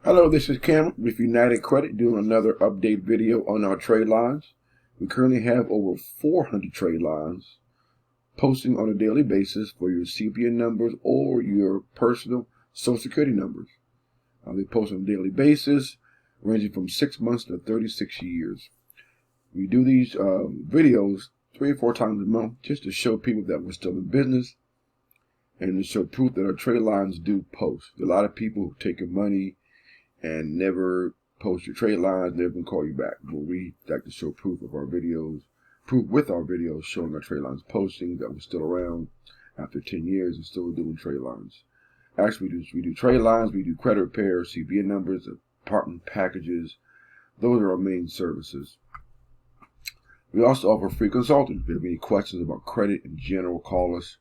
Hello, this is Kim with United Credit doing another update video on our trade lines. We currently have over 400 trade lines posting on a daily basis for your CPN numbers or your personal Social Security numbers. They post on a daily basis ranging from 6 months to 36 years. We do these videos 3 or 4 times a month just to show people that we're still in business and to show proof that our trade lines do post. A lot of people who take your money and never post your trade lines, never can call you back. But we like to show proof of our videos, proof with our videos showing our trade lines posting that we're still around after 10 years and still doing trade lines. Actually, we do trade lines, we do credit repair, CPN numbers, apartment packages. Those are our main services. We also offer free consulting. If you have any questions about credit in general, call us.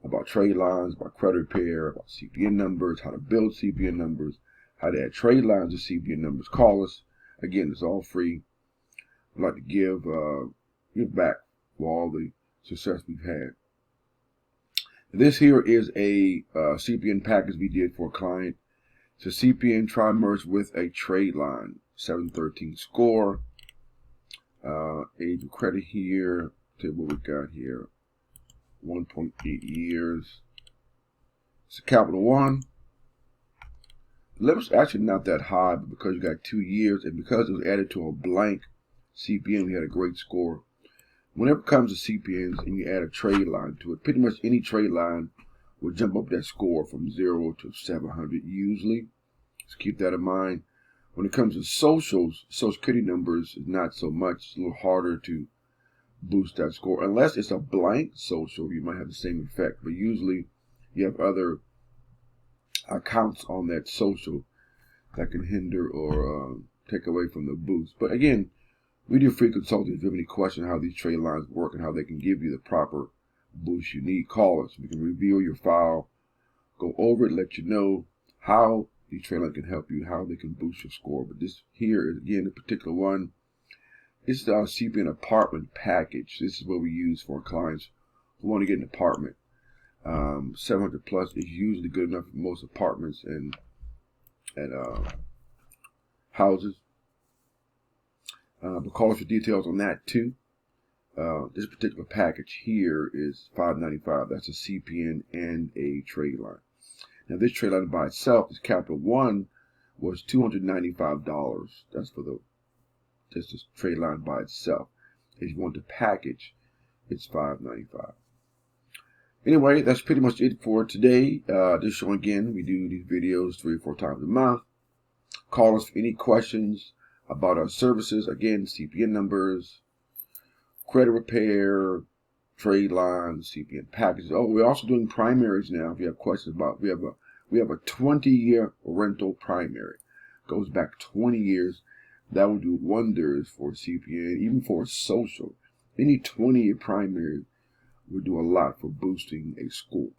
About trade lines, about credit repair, about CPN numbers, how to build CPN numbers, how to add trade lines to CPN numbers, call us. Again, it's all free. I'd like to give back for all the success we've had. This here is a CPN package we did for a client. It's a CPN tri-merge with a trade line, 713 score. Age of credit here, tell you what we got here, 1.8 years. It's a Capital One. The limit's actually not that high, but because you got 2 years and because it was added to a blank CPN, we had a great score. Whenever it comes to CPNs and you add a trade line to it, pretty much any trade line will jump up that score from 0 to 700 usually. So keep that in mind. When it comes to Social Security numbers, it's not so much. It's a little harder to boost that score. Unless it's a blank social, you might have the same effect. But usually you have other accounts on that social that can hinder or take away from the boost. But again, we do free consulting. If you have any questions how these trade lines work and how they can give you the proper boost you need, call us. We can review your file, go over it, let you know how these trade lines can help you, how they can boost your score. But this here is, again, a particular one. This is our CPN apartment package. This is what we use for clients who want to get an apartment. 700 plus is usually good enough for most apartments and houses. But call us for details on that too. This particular package here is $595. That's a CPN and a trade line. Now this trade line by itself, this Capital One, was $295. That's for just this trade line by itself. If you want the package, it's $595. Anyway, that's pretty much it for today. Just showing again, we do these videos 3 or 4 times a month. Call us for any questions about our services. Again, CPN numbers, credit repair, trade lines, CPN packages. Oh, we're also doing primaries now. If you have questions about, we have a 20-year rental primary. Goes back 20 years. That will do wonders for CPN, even for social. Any 20-year primary will do a lot for boosting a score.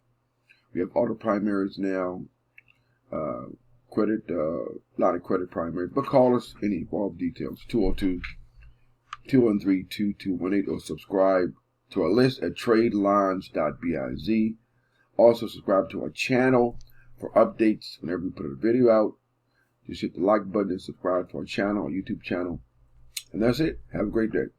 We have auto primaries now, credit, line of credit primaries. But call us any for all details. 202-213-2218 or subscribe to our list at tradelines.biz. Also subscribe to our channel for updates whenever we put a video out. Just hit the like button and subscribe to our channel, our YouTube channel. And that's it. Have a great day.